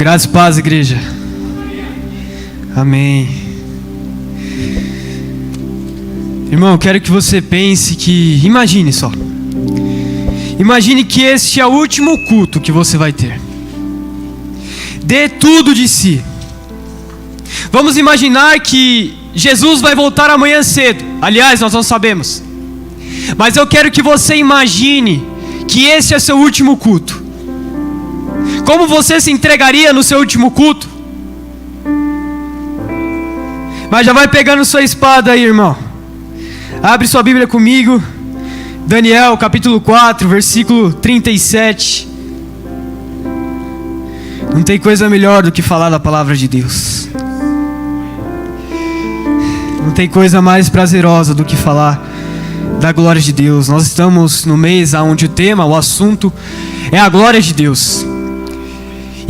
Graças e paz, igreja. Amém. Irmão, eu quero que você pense que... Imagine só. Imagine que este é o último culto que você vai ter. Dê tudo de si. Vamos imaginar que Jesus vai voltar amanhã cedo. Aliás, nós não sabemos. Mas eu quero que você imagine que esse é seu último culto. Como você se entregaria no seu último culto? Mas já vai pegando sua espada aí, irmão. Abre sua Bíblia comigo. Daniel, capítulo 4, versículo 37. Não tem coisa melhor do que falar da palavra de Deus. Não tem coisa mais prazerosa do que falar da glória de Deus. Nós estamos no mês onde o tema, o assunto é a glória de Deus.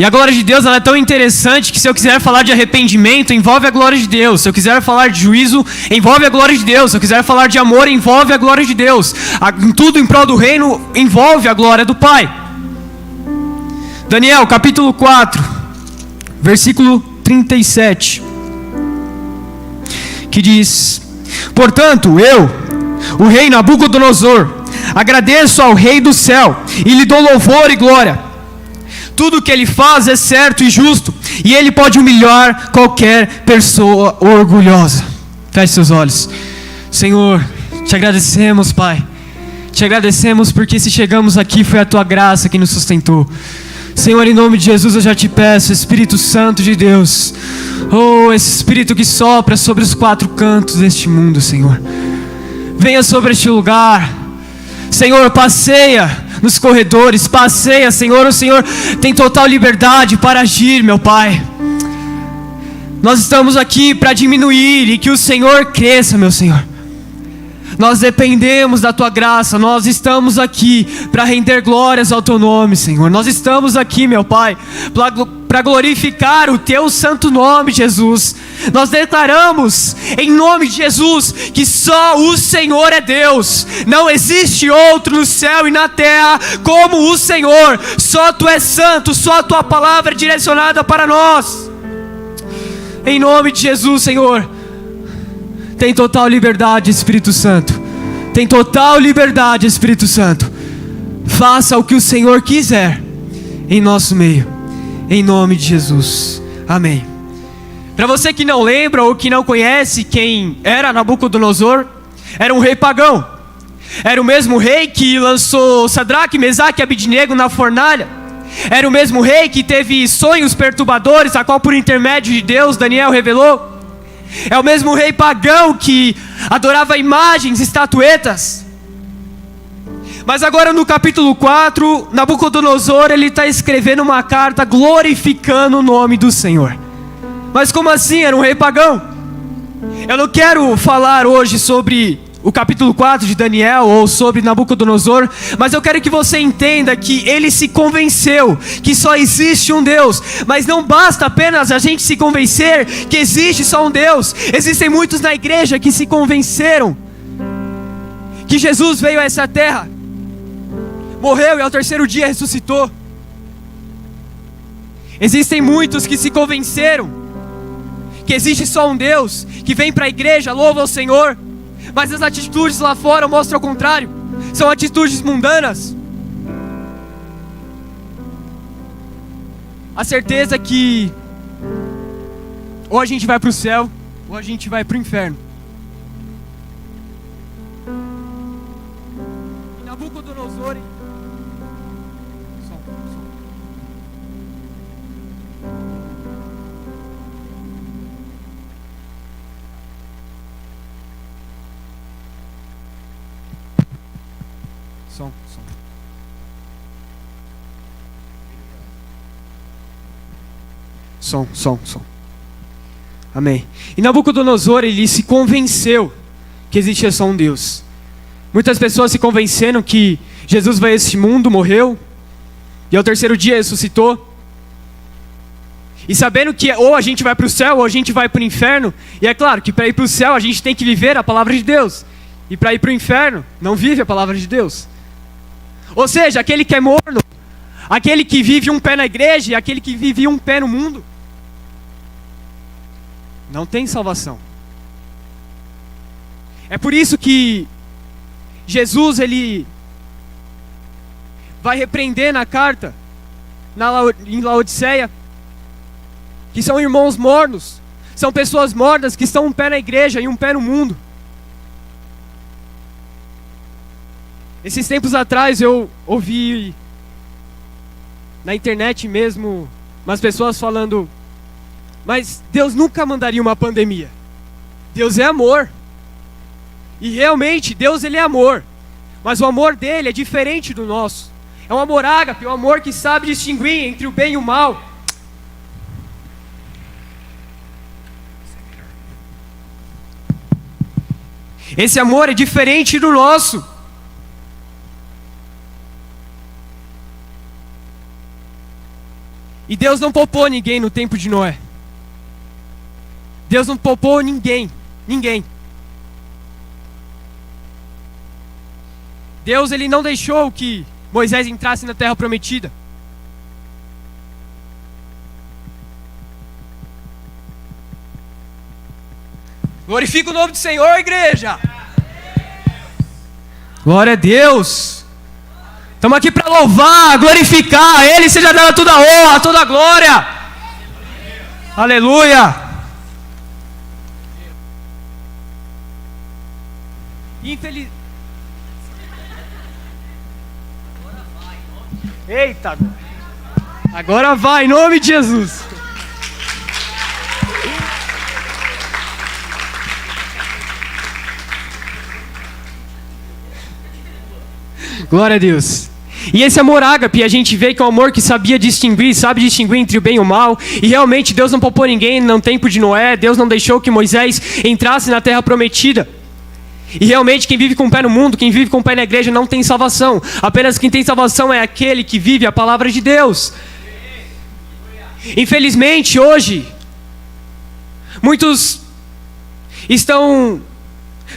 E a glória de Deus ela é tão interessante que se eu quiser falar de arrependimento, envolve a glória de Deus. Se eu quiser falar de juízo, envolve a glória de Deus. Se eu quiser falar de amor, envolve a glória de Deus. Tudo em prol do reino envolve a glória do Pai. Daniel, capítulo 4, versículo 37. Que diz: Portanto, eu, o rei Nabucodonosor, agradeço ao Rei do céu e lhe dou louvor e glória. Tudo o que ele faz é certo e justo, e ele pode humilhar qualquer pessoa orgulhosa. Feche seus olhos. Senhor, te agradecemos, Pai. Te agradecemos porque se chegamos aqui foi a tua graça que nos sustentou. Senhor, em nome de Jesus eu já te peço, Espírito Santo de Deus, oh, esse Espírito que sopra sobre os quatro cantos deste mundo, Senhor, venha sobre este lugar. Senhor, passeia nos corredores, passeia, Senhor. O Senhor tem total liberdade para agir, meu Pai. Nós estamos aqui para diminuir e que o Senhor cresça, meu Senhor. Nós dependemos da Tua graça. Nós estamos aqui para render glórias ao Teu nome, Senhor. Nós estamos aqui, meu Pai, para glorificar o Teu santo nome, Jesus. Nós declaramos, em nome de Jesus, que só o Senhor é Deus. Não existe outro no céu e na terra como o Senhor. Só Tu és santo, só a Tua palavra é direcionada para nós. Em nome de Jesus, Senhor, tem total liberdade, Espírito Santo. Tem total liberdade, Espírito Santo. Faça o que o Senhor quiser em nosso meio, em nome de Jesus. Amém. Para você que não lembra ou que não conhece quem era Nabucodonosor, era um rei pagão. Era o mesmo rei que lançou Sadraque, Mesaque e Abidnego na fornalha. Era o mesmo rei que teve sonhos perturbadores, a qual por intermédio de Deus Daniel revelou. É o mesmo rei pagão que adorava imagens, estatuetas. Mas agora no capítulo 4, Nabucodonosor ele está escrevendo uma carta glorificando o nome do Senhor. Mas como assim? Era um rei pagão? Eu não quero falar hoje sobre o capítulo 4 de Daniel ou sobre Nabucodonosor, mas eu quero que você entenda que ele se convenceu que só existe um Deus. Mas não basta apenas a gente se convencer que existe só um Deus. Existem muitos na igreja que se convenceram que Jesus veio a essa terra, morreu e ao terceiro dia ressuscitou. Existem muitos que se convenceram que existe só um Deus, que vem para a igreja, louva ao Senhor, mas as atitudes lá fora mostram o contrário. São atitudes mundanas. A certeza que ou a gente vai para o céu ou a gente vai para o inferno. E Nabucodonosor... Som. Amém. E Nabucodonosor, ele se convenceu que existia só um Deus. Muitas pessoas se convenceram que Jesus veio a este mundo, morreu, e ao terceiro dia ressuscitou. E sabendo que ou a gente vai para o céu ou a gente vai para o inferno. E é claro que para ir para o céu a gente tem que viver a palavra de Deus. E para ir para o inferno, não vive a palavra de Deus. Ou seja, aquele que é morno, aquele que vive um pé na igreja e aquele que vive um pé no mundo, não tem salvação. É por isso que Jesus, ele vai repreender na carta, em Laodiceia, que são irmãos mornos, são pessoas mortas que estão um pé na igreja e um pé no mundo. Esses tempos atrás eu ouvi na internet mesmo umas pessoas falando: mas Deus nunca mandaria uma pandemia. Deus é amor. E realmente Deus, ele é amor. Mas o amor dele é diferente do nosso. É um amor ágape, um amor que sabe distinguir entre o bem e o mal. Esse amor é diferente do nosso. E Deus não poupou ninguém no tempo de Noé. Deus não poupou ninguém. Deus, ele não deixou que Moisés entrasse na terra prometida. Glorifica o nome do Senhor, igreja. Glória a Deus. Estamos aqui para louvar, glorificar a Ele, seja dada toda a honra, toda a glória. Aleluia. Infeliz... Eita, agora vai, em nome de Jesus. Glória a Deus. E esse amor ágape, a gente vê que é um amor que sabe distinguir entre o bem e o mal. E realmente Deus não poupou ninguém no tempo de Noé. Deus não deixou que Moisés entrasse na terra prometida. E realmente quem vive com o pé no mundo, quem vive com o pé na igreja não tem salvação. Apenas quem tem salvação é aquele que vive a palavra de Deus. Infelizmente hoje, muitos estão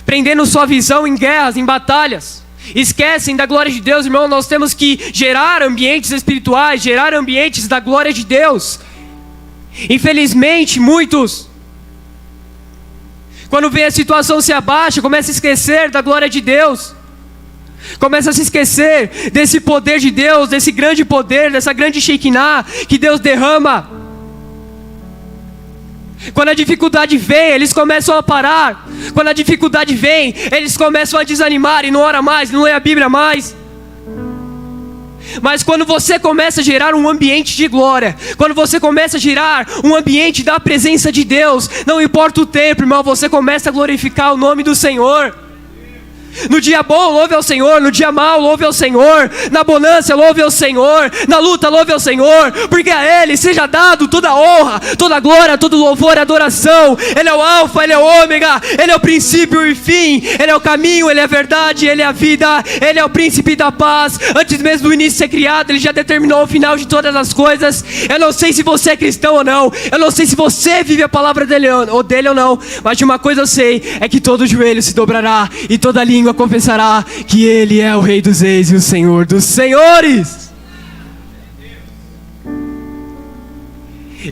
prendendo sua visão em guerras, em batalhas. Esquecem da glória de Deus, irmão. Nós temos que gerar ambientes espirituais, gerar ambientes da glória de Deus. Infelizmente muitos, quando vê a situação se abaixa, começa a esquecer da glória de Deus. Começa a se esquecer desse poder de Deus, desse grande poder, dessa grande Shekinah que Deus derrama. Quando a dificuldade vem, eles começam a parar. Quando a dificuldade vem, eles começam a desanimar e não ora mais, não lê a Bíblia mais. Mas quando você começa a gerar um ambiente de glória, quando você começa a gerar um ambiente da presença de Deus, não importa o tempo, irmão, você começa a glorificar o nome do Senhor. No dia bom, louve ao Senhor. No dia mau, louve ao Senhor. Na bonança, louve ao Senhor. Na luta, louve ao Senhor. Porque a Ele seja dado toda a honra, toda a glória, todo o louvor e adoração. Ele é o alfa, Ele é o ômega. Ele é o princípio e o fim. Ele é o caminho, Ele é a verdade, Ele é a vida. Ele é o príncipe da paz. Antes mesmo do início ser criado, Ele já determinou o final de todas as coisas. Eu não sei se você é cristão ou não. Eu não sei se você vive a palavra dele ou não. Mas de uma coisa eu sei, é que todo joelho se dobrará e toda língua confessará que Ele é o Rei dos Reis e o Senhor dos Senhores.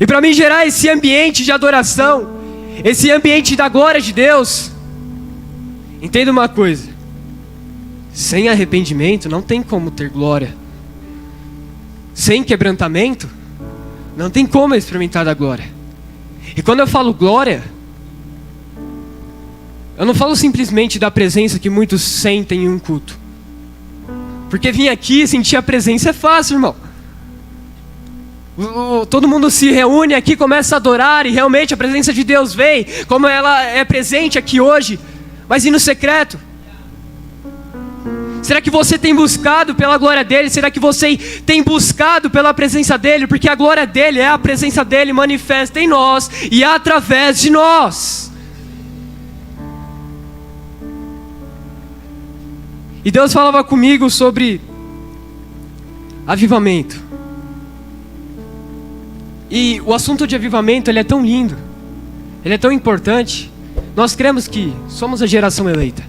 E para mim gerar esse ambiente de adoração, esse ambiente da glória de Deus, entenda uma coisa: sem arrependimento não tem como ter glória. Sem quebrantamento não tem como experimentar da glória. E quando eu falo glória, eu não falo simplesmente da presença que muitos sentem em um culto. Porque vir aqui e sentir a presença é fácil, irmão. Todo mundo se reúne aqui, começa a adorar e realmente a presença de Deus vem, como ela é presente aqui hoje. Mas e no secreto? Será que você tem buscado pela glória dEle? Será que você tem buscado pela presença dEle? Porque a glória dEle é a presença dEle manifesta em nós e através de nós. E Deus falava comigo sobre avivamento. E o assunto de avivamento, ele é tão lindo, ele é tão importante. Nós cremos que somos a geração eleita.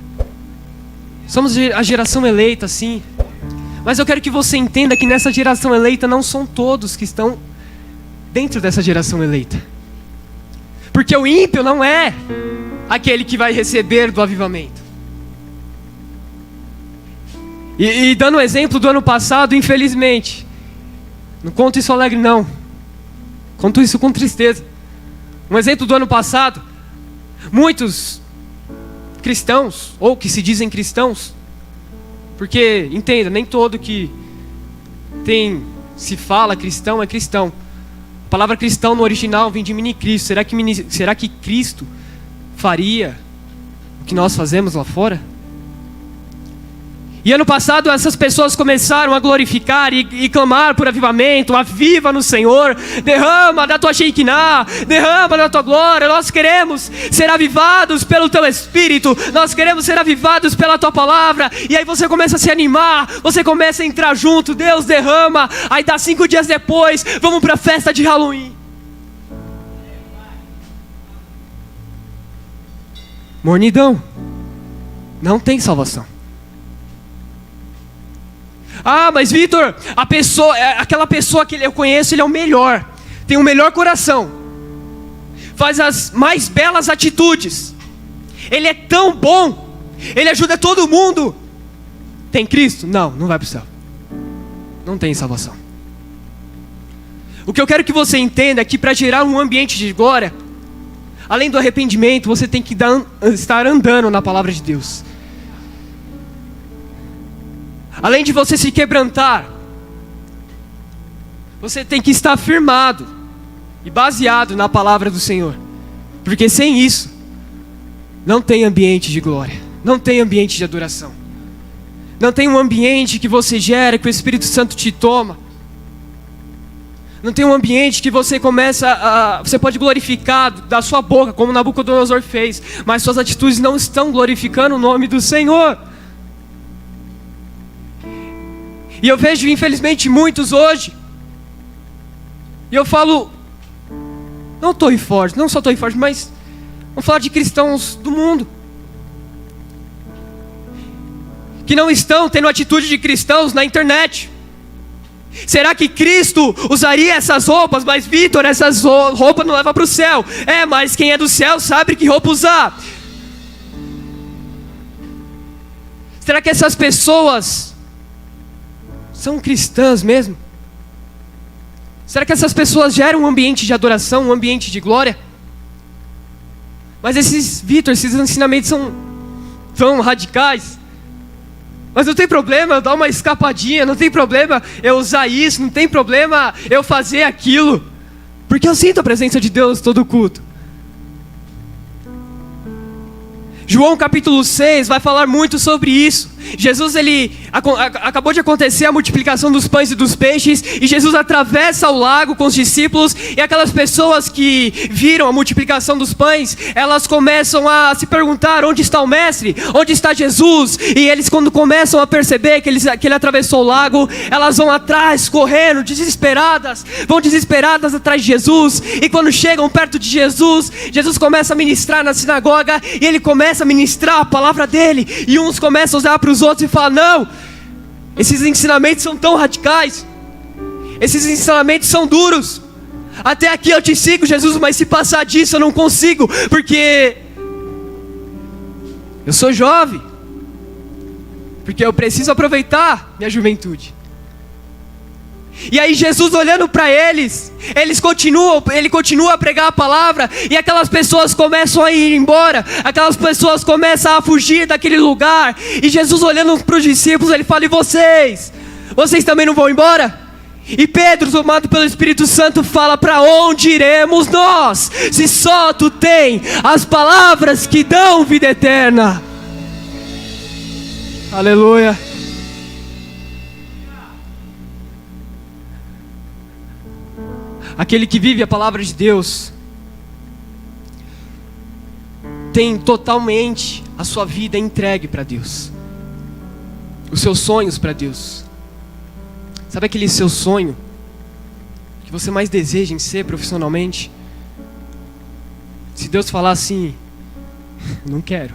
Somos a geração eleita, sim. Mas eu quero que você entenda que nessa geração eleita não são todos que estão dentro dessa geração eleita. Porque o ímpio não é aquele que vai receber do avivamento. E dando um exemplo do ano passado, infelizmente, não conto isso alegre não, conto isso com tristeza. Um exemplo do ano passado, muitos cristãos, ou que se dizem cristãos, porque, entenda, nem todo que se fala cristão é cristão. A palavra cristão no original vem de mini Cristo. Será que Cristo faria o que nós fazemos lá fora? E ano passado essas pessoas começaram a glorificar e clamar por avivamento. Aviva no Senhor, derrama da tua Shekinah, derrama da tua glória. Nós queremos ser avivados pelo teu Espírito, nós queremos ser avivados pela tua palavra. E aí você começa a se animar, você começa a entrar junto, Deus derrama. Aí dá 5 dias depois, vamos para a festa de Halloween. Mornidão, não tem salvação. Ah, mas Vitor, aquela pessoa que eu conheço, ele é o melhor, tem o melhor coração, faz as mais belas atitudes, ele é tão bom, ele ajuda todo mundo. Tem Cristo? Não vai para o céu. Não tem salvação. O que eu quero que você entenda é que para gerar um ambiente de glória, além do arrependimento, você tem que estar andando na palavra de Deus. Além de você se quebrantar, você tem que estar firmado e baseado na palavra do Senhor. Porque sem isso, não tem ambiente de glória, não tem ambiente de adoração. Não tem um ambiente que você gera, que o Espírito Santo te toma. Não tem um ambiente que você você pode glorificar da sua boca, como Nabucodonosor fez, mas suas atitudes não estão glorificando o nome do Senhor. E eu vejo, infelizmente, muitos hoje, e eu falo, não Torre Forte, não só Torre Forte, mas vamos falar de cristãos do mundo, que não estão tendo atitude de cristãos na internet. Será que Cristo usaria essas roupas? Mas Vitor, essas roupas não levam para o céu. Mas quem é do céu sabe que roupa usar. Será que essas pessoas são cristãs mesmo? Será que essas pessoas geram um ambiente de adoração, um ambiente de glória? Mas esses ensinamentos são tão radicais. Mas não tem problema eu dar uma escapadinha, não tem problema eu usar isso, não tem problema eu fazer aquilo, porque eu sinto a presença de Deus todo culto. João capítulo 6 vai falar muito sobre isso. Jesus, acabou de acontecer a multiplicação dos pães e dos peixes, e Jesus atravessa o lago com os discípulos, e aquelas pessoas que viram a multiplicação dos pães, elas começam a se perguntar: onde está o mestre? Onde está Jesus? E eles, quando começam a perceber que ele atravessou o lago, elas vão atrás, correndo, vão desesperadas atrás de Jesus. E quando chegam perto de Jesus, Jesus começa a ministrar na sinagoga, e ele começa a ministrar a palavra dele, e uns começam a usar para os outros e falam: não, esses ensinamentos são tão radicais, esses ensinamentos são duros, até aqui eu te sigo, Jesus, mas se passar disso eu não consigo, porque eu sou jovem, porque eu preciso aproveitar minha juventude. E aí Jesus, olhando para ele continua a pregar a palavra, e aquelas pessoas começam a ir embora, aquelas pessoas começam a fugir daquele lugar, e Jesus, olhando para os discípulos, ele fala: e vocês também não vão embora? E Pedro, tomado pelo Espírito Santo, fala: para onde iremos nós, se só tu tem as palavras que dão vida eterna? Aleluia. Aquele que vive a palavra de Deus tem totalmente a sua vida entregue para Deus, os seus sonhos para Deus. Sabe aquele seu sonho que você mais deseja em ser profissionalmente? Se Deus falar assim: não quero,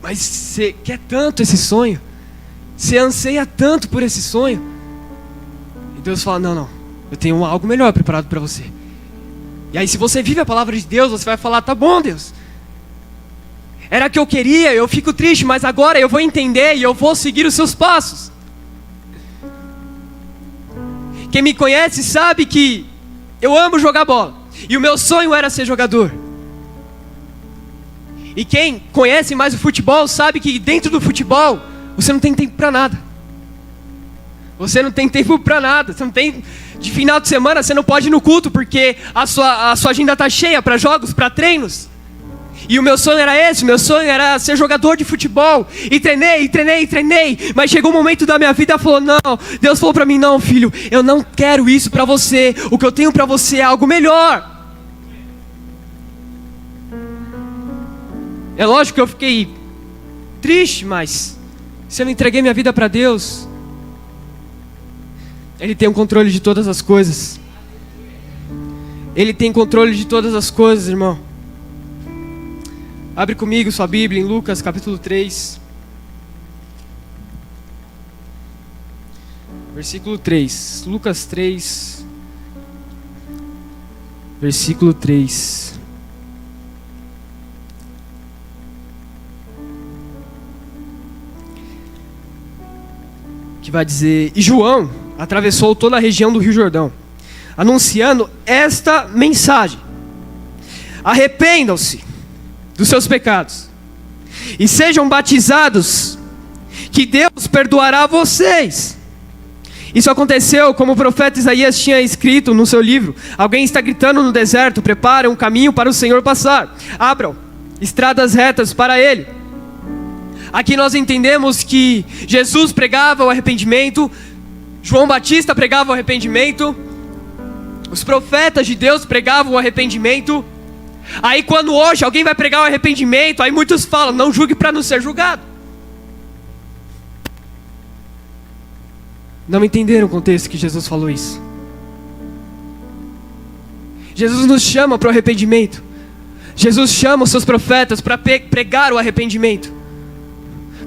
mas você quer tanto esse sonho, Você anseia tanto por esse sonho. E Deus fala, não, eu tenho algo melhor preparado para você. E aí se você vive a palavra de Deus, você vai falar, tá bom, Deus. Era o que eu queria, eu fico triste, mas agora eu vou entender e eu vou seguir os seus passos. Quem me conhece sabe que eu amo jogar bola. E o meu sonho era ser jogador. E quem conhece mais o futebol sabe que dentro do futebol você não tem tempo para nada. Você não tem tempo para nada. Você não tem... De final de semana você não pode ir no culto porque a sua agenda está cheia para jogos, para treinos. E o meu sonho era esse, o meu sonho era ser jogador de futebol. E treinei. Mas chegou um momento da minha vida, Deus falou para mim, não filho, eu não quero isso para você. O que eu tenho para você é algo melhor. É lógico que eu fiquei triste, mas se eu não entreguei minha vida para Deus, Ele tem o controle de todas as coisas. Ele tem controle de todas as coisas, irmão. Abre comigo sua Bíblia em Lucas capítulo 3. Versículo 3. Lucas 3. Versículo 3. Que vai dizer: E João atravessou toda a região do Rio Jordão, anunciando esta mensagem: arrependam-se dos seus pecados e sejam batizados, que Deus perdoará vocês. Isso aconteceu como o profeta Isaías tinha escrito no seu livro: alguém está gritando no deserto, preparem um caminho para o Senhor passar, abram estradas retas para Ele. Aqui nós entendemos que Jesus pregava o arrependimento, João Batista pregava o arrependimento, os profetas de Deus pregavam o arrependimento. Aí quando hoje alguém vai pregar o arrependimento, aí muitos falam: não julgue para não ser julgado. Não entenderam o contexto que Jesus falou isso. Jesus nos chama para o arrependimento. Jesus chama os seus profetas para pregar o arrependimento.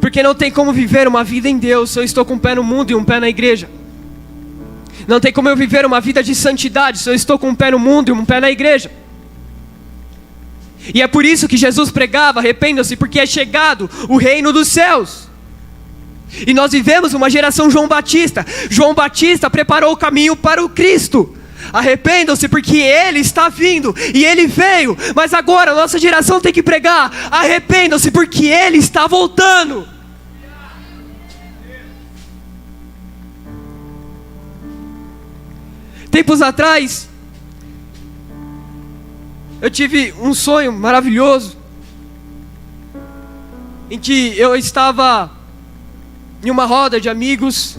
Porque não tem como viver uma vida em Deus se eu estou com um pé no mundo e um pé na igreja. Não tem como eu viver uma vida de santidade se eu estou com um pé no mundo e um pé na igreja. E é por isso que Jesus pregava: arrependam-se, porque é chegado o reino dos céus. E nós vivemos uma geração João Batista. João Batista preparou o caminho para o Cristo. Arrependam-se porque Ele está vindo. E Ele veio. Mas agora a nossa geração tem que pregar: arrependam-se porque Ele está voltando. Tempos atrás eu tive um sonho maravilhoso, em que eu estava em uma roda de amigos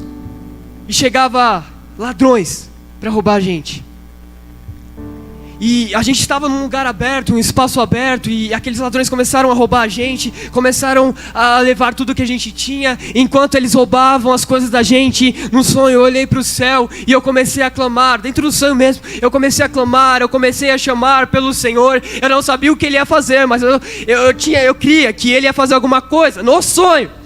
e chegava ladrões para roubar a gente. E a gente estava num lugar aberto, um espaço aberto, e aqueles ladrões começaram a roubar a gente, começaram a levar tudo que a gente tinha. Enquanto eles roubavam as coisas da gente, no sonho eu olhei para o céu e eu comecei a clamar, dentro do sonho mesmo, eu comecei a clamar, eu comecei a chamar pelo Senhor. Eu não sabia o que Ele ia fazer, mas eu cria que Ele ia fazer alguma coisa, no sonho.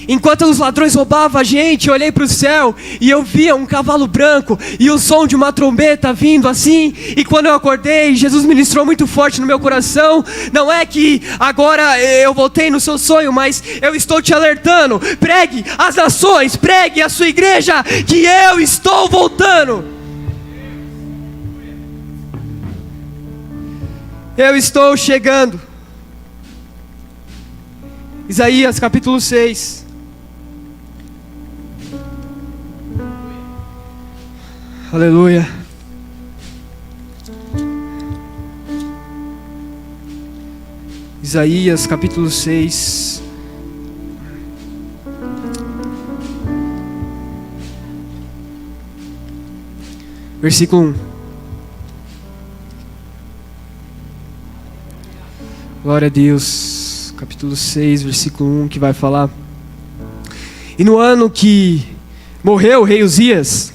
Enquanto os ladrões roubavam a gente, eu olhei para o céu e eu via um cavalo branco e o som de uma trombeta vindo assim. E quando eu acordei, Jesus ministrou muito forte no meu coração: não é que agora eu voltei no seu sonho, mas eu estou te alertando. Pregue às nações, pregue à sua igreja, que eu estou voltando. Eu estou chegando. Isaías capítulo 6. Aleluia. Isaías capítulo 6. Versículo 1. Glória a Deus. Capítulo 6, versículo 1, que vai falar: E no ano que morreu o rei Uzias,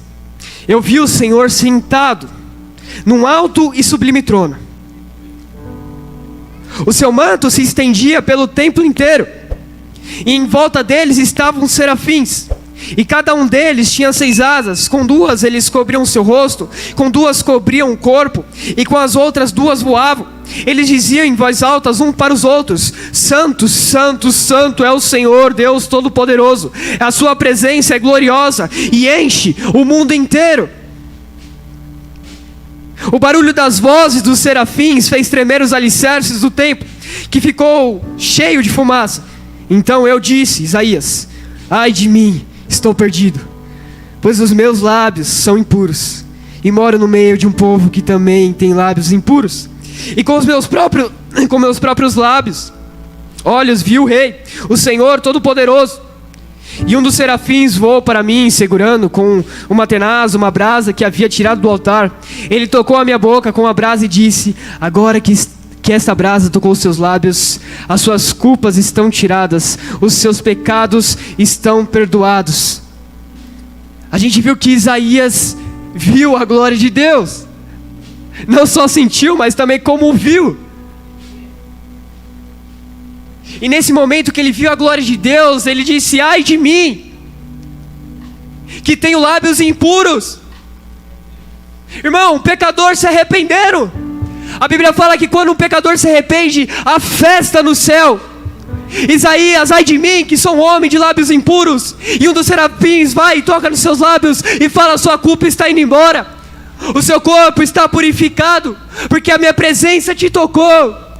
eu vi o Senhor sentado num alto e sublime trono. O seu manto se estendia pelo templo inteiro, E em volta deles estavam serafins. E cada um deles tinha 6 asas. Com 2 eles cobriam o seu rosto, com 2 cobriam o corpo, e com as outras 2 voavam. Eles diziam em voz alta uns para os outros: Santo, Santo, Santo é o Senhor Deus Todo-Poderoso. A sua presença é gloriosa e enche o mundo inteiro. O barulho das vozes dos serafins fez tremer os alicerces do templo, que ficou cheio de fumaça. Então eu disse, Isaías: ai de mim, estou perdido, pois os meus lábios são impuros, e moro no meio de um povo que também tem lábios impuros. E com meus próprios lábios, olhos vi o Rei, o Senhor Todo-Poderoso. E um dos serafins voou para mim, segurando com uma tenaz, uma brasa que havia tirado do altar. Ele tocou a minha boca com a brasa e disse: agora que esta brasa tocou os seus lábios, as suas culpas estão tiradas, os seus pecados estão perdoados. A gente viu que Isaías viu a glória de Deus. Não só sentiu, mas também como viu. E nesse momento que ele viu a glória de Deus, ele disse: ai de mim, que tenho lábios impuros. Irmão, pecadores se arrependeram. A Bíblia fala que quando um pecador se arrepende, há festa no céu. Isaías: ai de mim, que sou um homem de lábios impuros. E um dos serafins vai e toca nos seus lábios e fala: sua culpa está indo embora, o seu corpo está purificado, porque a minha presença te tocou.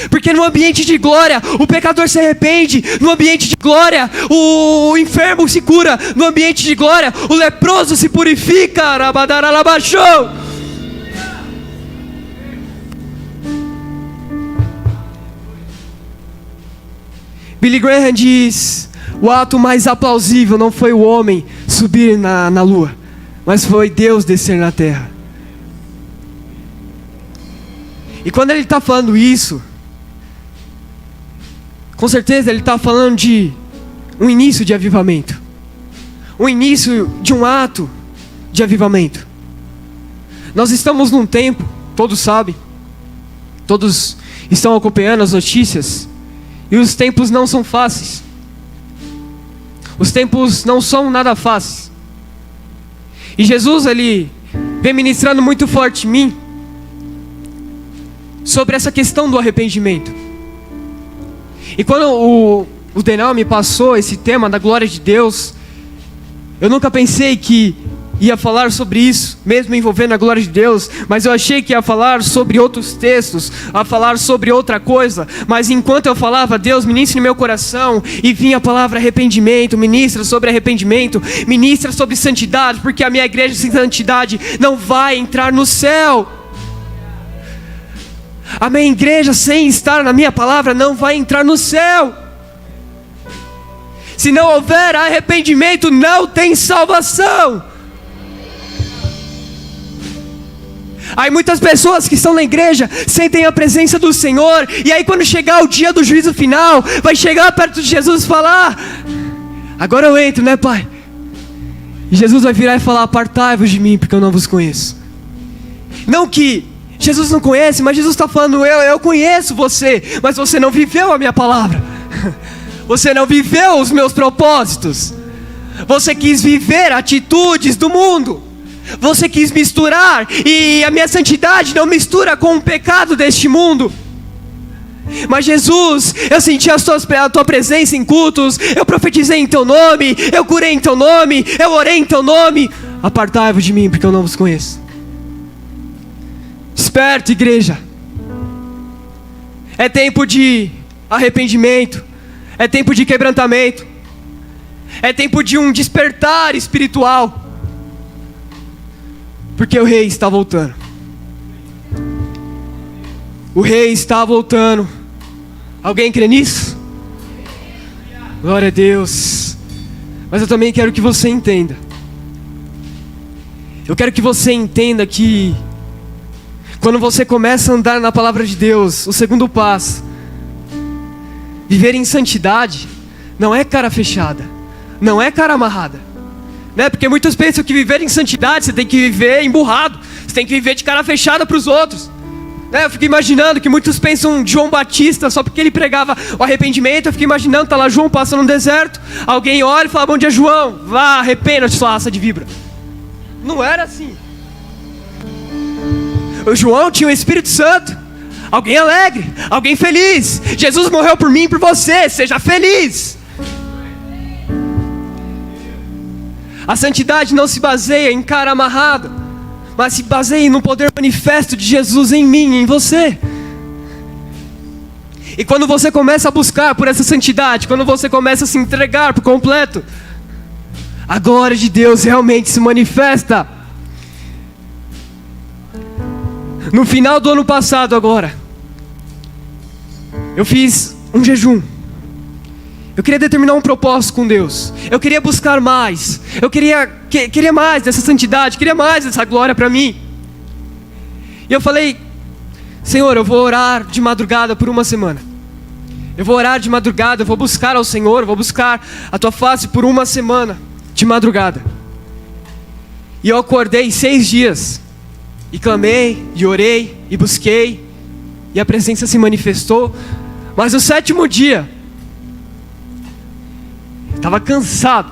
Porque no ambiente de glória, o pecador se arrepende. No ambiente de glória, o enfermo se cura. No ambiente de glória, o leproso se purifica. Arabadaralabachou. Billy Graham diz: o ato mais aplausível não foi o homem subir na lua, mas foi Deus descer na terra. E quando ele está falando isso, com certeza ele está falando de um início de avivamento, um início de um ato de avivamento. Nós estamos num tempo, todos sabem, todos estão acompanhando as notícias, e os tempos não são fáceis. Os tempos não são nada fáceis. E Jesus, ele vem ministrando muito forte em mim sobre essa questão do arrependimento. E quando o Denal me passou esse tema da glória de Deus, eu nunca pensei que ia falar sobre isso, mesmo envolvendo a glória de Deus, mas eu achei que ia falar sobre outros textos, a falar sobre outra coisa. Mas enquanto eu falava, Deus ministra no meu coração, e vinha a palavra arrependimento, ministra sobre arrependimento, ministra sobre santidade, porque a minha igreja sem santidade não vai entrar no céu. A minha igreja sem estar na minha palavra não vai entrar no céu. Se não houver arrependimento, não tem salvação. Aí muitas pessoas que estão na igreja sentem a presença do Senhor, e aí quando chegar o dia do juízo final, vai chegar perto de Jesus e falar: agora eu entro, né, Pai? E Jesus vai virar e falar: apartai-vos de mim, porque eu não vos conheço. Não que Jesus não conhece, mas Jesus está falando: eu conheço você, mas você não viveu a minha palavra. Você não viveu os meus propósitos. Você quis viver atitudes do mundo. Você quis misturar, e a minha santidade não mistura com o pecado deste mundo. Mas Jesus, eu senti a tua presença em cultos, eu profetizei em teu nome, eu curei em teu nome, eu orei em teu nome. Apartai-vos de mim, porque eu não vos conheço. Desperta, igreja. É tempo de arrependimento, é tempo de quebrantamento, é tempo de um despertar espiritual. Porque o Rei está voltando. O Rei está voltando. Alguém crê nisso? Glória a Deus. Mas eu também quero que você entenda. Eu quero que você entenda que quando você começa a andar na palavra de Deus, o segundo passo, viver em santidade, não é cara fechada, não é cara amarrada. Né? Porque muitos pensam que viver em santidade, você tem que viver emburrado, você tem que viver de cara fechada para os outros. Eu fico imaginando que muitos pensam João Batista só porque ele pregava o arrependimento. Eu fico imaginando, tá lá João passando no deserto, alguém olha e fala: bom dia, João, vá, arrependa-te, sua raça de víbora. Não era assim. O João tinha o Espírito Santo, alguém alegre, alguém feliz. Jesus morreu por mim e por você, seja feliz. A santidade não se baseia em cara amarrado, mas se baseia no poder manifesto de Jesus em mim e em você. E quando você começa a buscar por essa santidade, quando você começa a se entregar por completo, a glória de Deus realmente se manifesta. No final do ano passado agora, eu fiz um jejum. Eu queria determinar um propósito com Deus. Eu queria buscar mais. Eu queria mais dessa santidade, queria mais dessa glória para mim. E eu falei: Senhor, eu vou orar de madrugada por uma semana. Eu vou orar de madrugada, eu vou buscar ao Senhor, eu vou buscar a Tua face por uma semana de madrugada. E eu acordei 6 dias. E clamei, e orei, e busquei, e a presença se manifestou. Mas no 7º dia, estava cansado.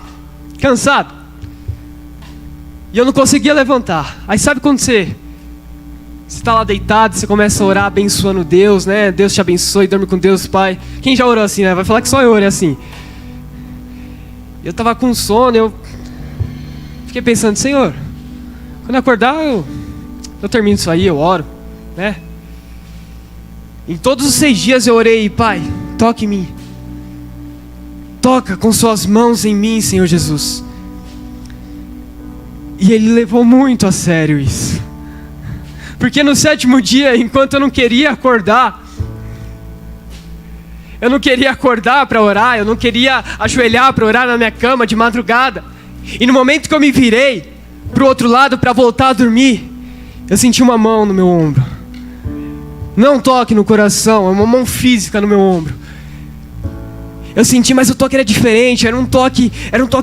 E eu não conseguia levantar. Aí sabe quando você está lá deitado, você começa a orar abençoando Deus, né? Deus te abençoe, dorme com Deus, Pai. Quem já orou assim, né? Vai falar que só eu orei assim. Eu estava com sono, eu fiquei pensando: Senhor, quando eu acordar, eu termino isso aí, eu oro, né? Em todos os 6 dias eu orei: Pai, toque em mim. Toca com suas mãos em mim, Senhor Jesus. E Ele levou muito a sério isso. Porque no 7º dia, enquanto eu não queria acordar para orar, eu não queria ajoelhar para orar na minha cama de madrugada. E no momento que eu me virei para o outro lado para voltar a dormir, eu senti uma mão no meu ombro. Não um toque no coração, é uma mão física no meu ombro. Eu senti, mas o toque era diferente, era um toque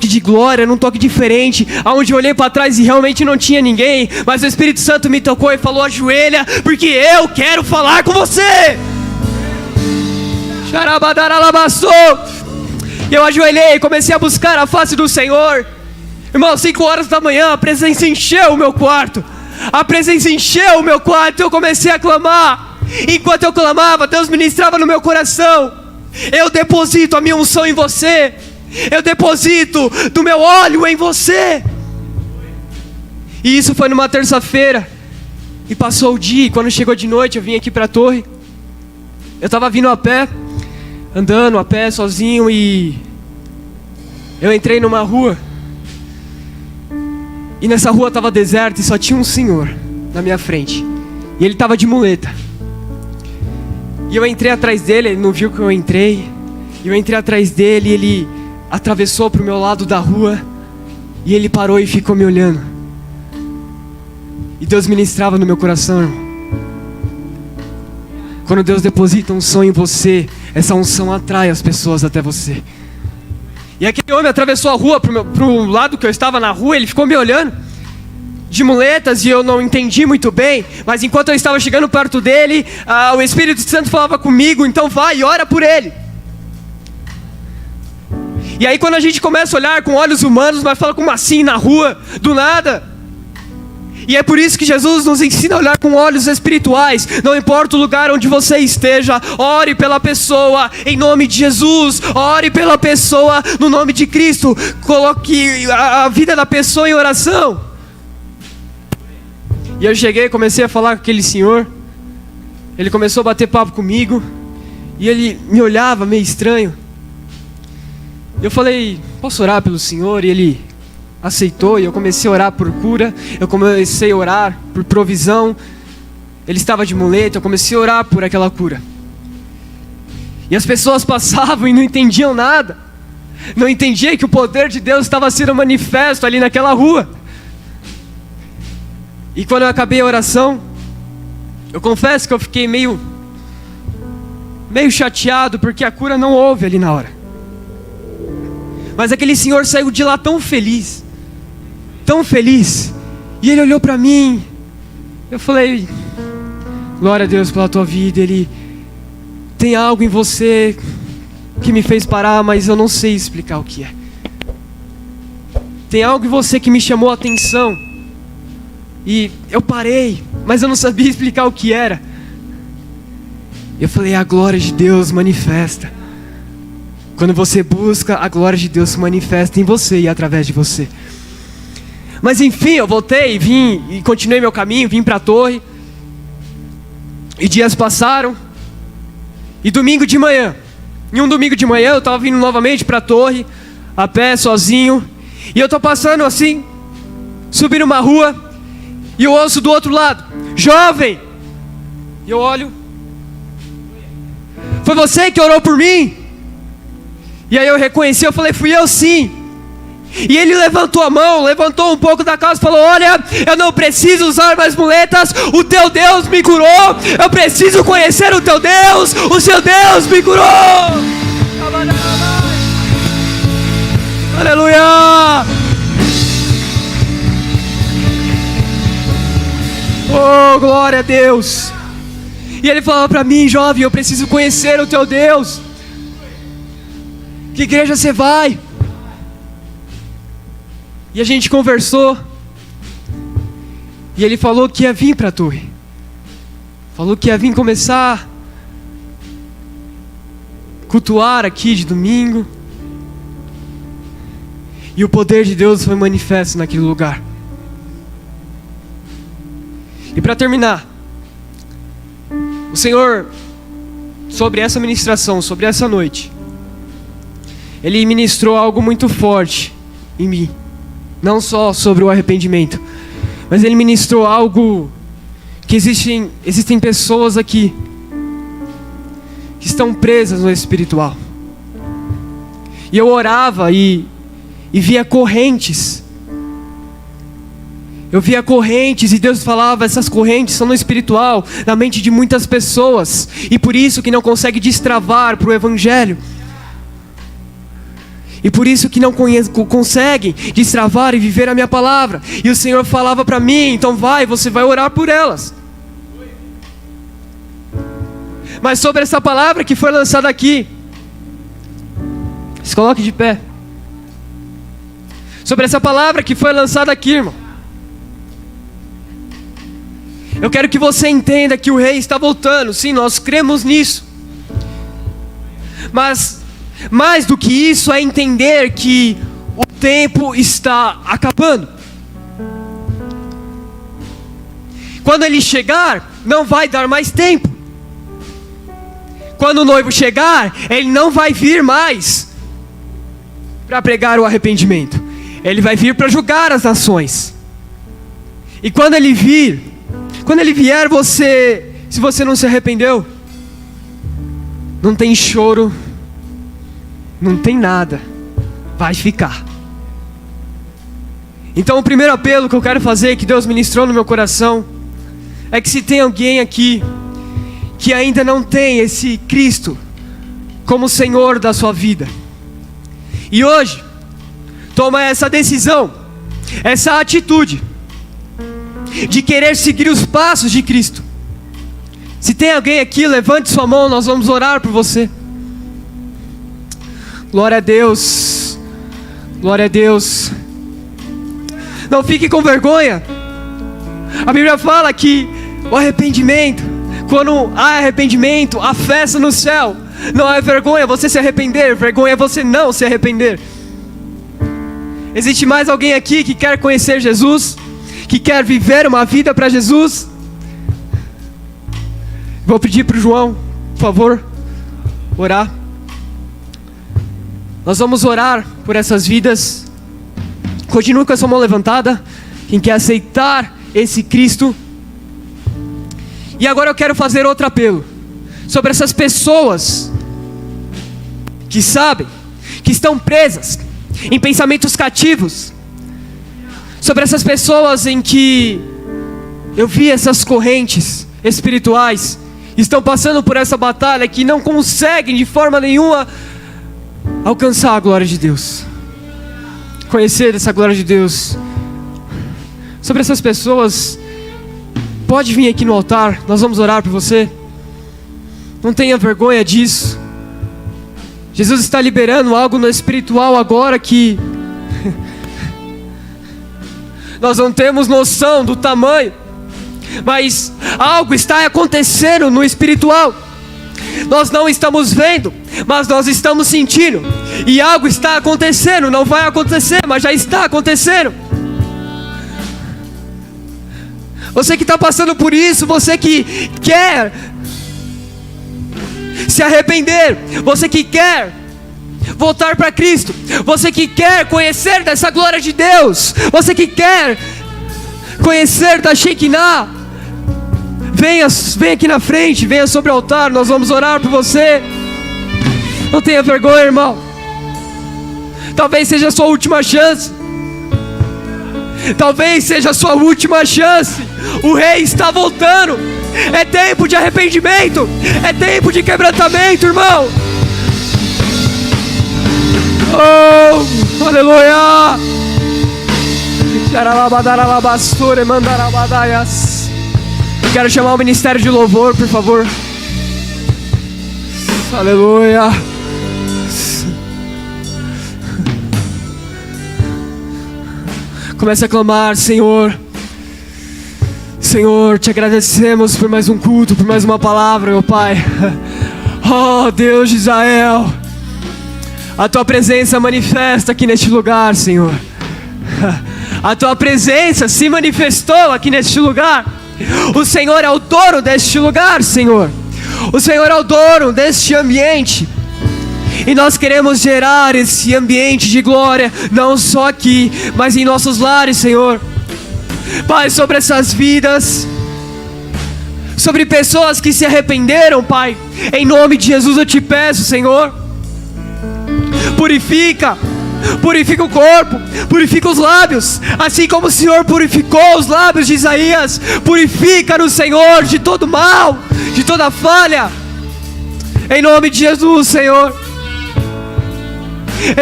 de glória, era um toque diferente, aonde eu olhei para trás e realmente não tinha ninguém, mas o Espírito Santo me tocou e falou: ajoelha, porque eu quero falar com você. E eu ajoelhei e comecei a buscar a face do Senhor. Irmão, 5 horas da manhã, a presença encheu o meu quarto. Eu comecei a clamar. Enquanto eu clamava, Deus ministrava no meu coração: eu deposito a minha unção em você. Eu deposito do meu óleo em você. E isso foi numa terça-feira. E passou o dia, e quando chegou de noite, eu vim aqui para a torre. Eu estava vindo a pé, andando a pé sozinho, e eu entrei numa rua. E nessa rua estava deserta e só tinha um senhor na minha frente. E ele estava de muleta. E eu entrei atrás dele, ele não viu que eu entrei. E eu entrei atrás dele e ele atravessou para o meu lado da rua. E ele parou e ficou me olhando. E Deus ministrava no meu coração, irmão. Quando Deus deposita um sonho em você, essa unção atrai as pessoas até você. E aquele homem atravessou a rua pro lado que eu estava na rua, ele ficou me olhando de muletas e eu não entendi muito bem, mas enquanto eu estava chegando perto dele, o Espírito Santo falava comigo: então vai e ora por ele. E aí quando a gente começa a olhar com olhos humanos, nós falamos: como assim na rua, do nada? E é por isso que Jesus nos ensina a olhar com olhos espirituais. Não importa o lugar onde você esteja, ore pela pessoa em nome de Jesus. Ore pela pessoa no nome de Cristo. Coloque a vida da pessoa em oração. E eu cheguei e comecei a falar com aquele senhor. Ele começou a bater papo comigo. E ele me olhava meio estranho. Eu falei: posso orar pelo senhor? E ele aceitou, e eu comecei a orar por cura. Eu comecei a orar por provisão. Ele estava de muleta, eu comecei a orar por aquela cura. E as pessoas passavam e não entendiam nada. Não entendiam que o poder de Deus estava sendo manifesto ali naquela rua. E quando eu acabei a oração, eu confesso que eu fiquei meio chateado, porque a cura não houve ali na hora. Mas aquele senhor saiu de lá tão feliz. E ele olhou para mim. Eu falei: Glória a Deus pela tua vida. Ele tem algo em você que me fez parar, mas eu não sei explicar o que é. Tem algo em você que me chamou a atenção e eu parei, mas eu não sabia explicar o que era. Eu falei, a glória de Deus manifesta. Quando você busca, a glória de Deus se manifesta em você e através de você. Mas enfim, eu voltei, vim e continuei meu caminho, vim para a torre. E dias passaram. E domingo de manhã, em um domingo de manhã, eu estava vindo novamente para a torre, a pé, sozinho. E eu estou passando assim, subindo uma rua, e eu ouço do outro lado, jovem! E eu olho, foi você que orou por mim? E aí eu reconheci, eu falei, fui eu sim. E ele levantou a mão, levantou um pouco da calça e falou, olha, eu não preciso usar mais muletas, o teu Deus me curou, eu preciso conhecer o teu Deus, o seu Deus me curou. Aleluia! Oh, glória a Deus! E ele falou para mim, jovem, eu preciso conhecer o teu Deus. Que igreja você vai? E a gente conversou. E ele falou que ia vir para a torre. Falou que ia vir começar a cultuar aqui de domingo. E o poder de Deus foi manifesto naquele lugar. E para terminar, o Senhor, sobre essa ministração, sobre essa noite, Ele ministrou algo muito forte em mim. Não só sobre o arrependimento, mas Ele ministrou algo que existem pessoas aqui que estão presas no espiritual. E eu orava e via correntes. Eu via correntes e Deus falava, essas correntes são no espiritual, na mente de muitas pessoas, e por isso que não consegue destravar para o Evangelho. E por isso que não conseguem destravar e viver a minha palavra. E o Senhor falava para mim, então você vai orar por elas. Mas sobre essa palavra que foi lançada aqui, se coloque de pé. Sobre essa palavra que foi lançada aqui, irmão, eu quero que você entenda que o rei está voltando. Sim, nós cremos nisso. Mas mais do que isso é entender que o tempo está acabando. Quando ele chegar, não vai dar mais tempo. Quando o noivo chegar, ele não vai vir mais para pregar o arrependimento. Ele vai vir para julgar as nações. E quando ele vier, se você não se arrependeu, não tem choro, não tem nada, vai ficar. Então o primeiro apelo que eu quero fazer, que Deus ministrou no meu coração, é que se tem alguém aqui que ainda não tem esse Cristo como Senhor da sua vida, e hoje toma essa decisão, essa atitude de querer seguir os passos de Cristo. Se tem alguém aqui, levante sua mão, nós vamos orar por você. Glória a Deus, glória a Deus. Não fique com vergonha. A Bíblia fala que o arrependimento, quando há arrependimento, há festa no céu. Não é vergonha você se arrepender, vergonha é você não se arrepender. Existe mais alguém aqui que quer conhecer Jesus, que quer viver uma vida para Jesus? Vou pedir para o João, por favor, orar. Nós vamos orar por essas vidas. Continue com a sua mão levantada, quem quer aceitar esse Cristo. E agora eu quero fazer outro apelo sobre essas pessoas que sabem, que estão presas em pensamentos cativos, sobre essas pessoas em que eu vi essas correntes espirituais, estão passando por essa batalha, que não conseguem de forma nenhuma alcançar a glória de Deus, conhecer essa glória de Deus. Sobre essas pessoas, pode vir aqui no altar, nós vamos orar por você. Não tenha vergonha disso. Jesus está liberando algo no espiritual agora que nós não temos noção do tamanho, mas algo está acontecendo no espiritual. Nós não estamos vendo, mas nós estamos sentindo. E algo está acontecendo, não vai acontecer, mas já está acontecendo. Você que está passando por isso, você que quer se arrepender, você que quer voltar para Cristo, você que quer conhecer dessa glória de Deus, você que quer conhecer da Shekinah, venha aqui na frente, venha sobre o altar, nós vamos orar por você. Não tenha vergonha, irmão. Talvez seja a sua última chance. Talvez seja a sua última chance. O Rei está voltando. É tempo de arrependimento. É tempo de quebrantamento, irmão. Oh, aleluia. Quero chamar o ministério de louvor, por favor. Aleluia. Comece a clamar: Senhor, Senhor, te agradecemos por mais um culto, por mais uma palavra, meu Pai. Oh, Deus de Israel, a Tua presença manifesta aqui neste lugar, Senhor. A Tua presença se manifestou aqui neste lugar. O Senhor é o dono deste lugar, Senhor. O Senhor é o dono deste ambiente. E nós queremos gerar esse ambiente de glória, não só aqui, mas em nossos lares, Senhor. Pai, sobre essas vidas, sobre pessoas que se arrependeram, Pai, em nome de Jesus eu te peço, Senhor, purifica o corpo, purifica os lábios, assim como o Senhor purificou os lábios de Isaías. Purifica-nos, Senhor, de todo mal, de toda falha, em nome de Jesus, Senhor.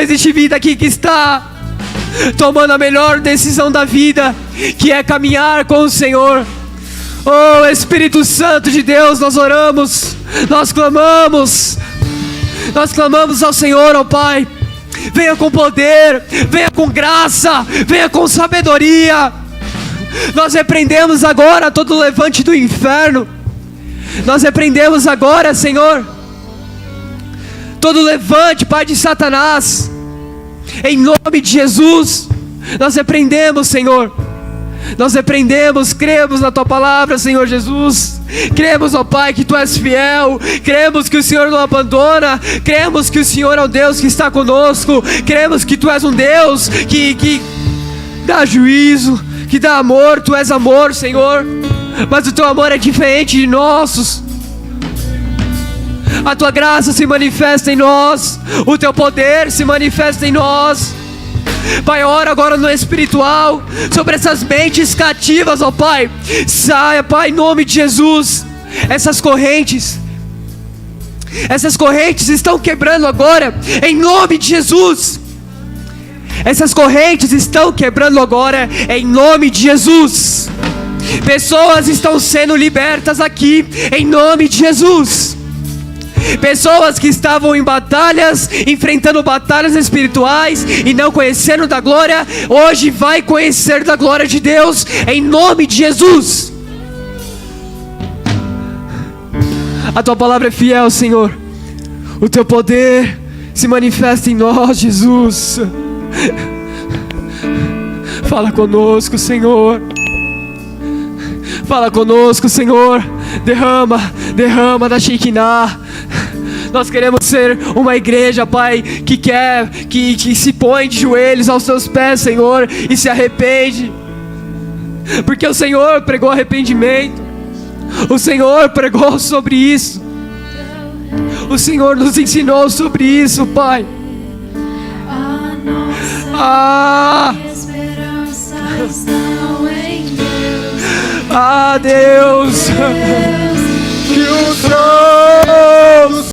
Existe vida aqui que está tomando a melhor decisão da vida, que é caminhar com o Senhor. Oh, Espírito Santo de Deus, nós oramos, nós clamamos ao Senhor, ó Pai. Venha com poder, venha com graça, venha com sabedoria. Nós repreendemos agora todo o levante do inferno. Nós repreendemos agora, Senhor, todo levante, Pai, de Satanás. Em nome de Jesus, nós repreendemos, Senhor. Nós repreendemos, cremos na Tua palavra, Senhor Jesus. Cremos, ó Pai, que Tu és fiel. Cremos que o Senhor não abandona. Cremos que o Senhor é o Deus que está conosco. Cremos que Tu és um Deus que dá juízo, que dá amor. Tu és amor, Senhor, mas o Teu amor é diferente de nossos. A Tua graça se manifesta em nós, o Teu poder se manifesta em nós. Pai, ora agora no espiritual sobre essas mentes cativas, ó Pai. Saia, Pai, em nome de Jesus. Essas correntes estão quebrando agora, em nome de Jesus. Essas correntes estão quebrando agora, em nome de Jesus. Pessoas estão sendo libertas aqui, em nome de Jesus. Pessoas que estavam em batalhas, enfrentando batalhas espirituais e não conhecendo da glória, hoje vai conhecer da glória de Deus, em nome de Jesus. A Tua palavra é fiel, Senhor. O Teu poder se manifesta em nós, Jesus. Fala conosco, Senhor. Fala conosco, Senhor. Derrama da Shekinah. Nós queremos ser uma igreja, Pai, que se põe de joelhos aos Teus pés, Senhor, e se arrepende, porque o Senhor pregou arrependimento. O Senhor pregou sobre isso. O Senhor nos ensinou sobre isso, Pai. Deus, que o trono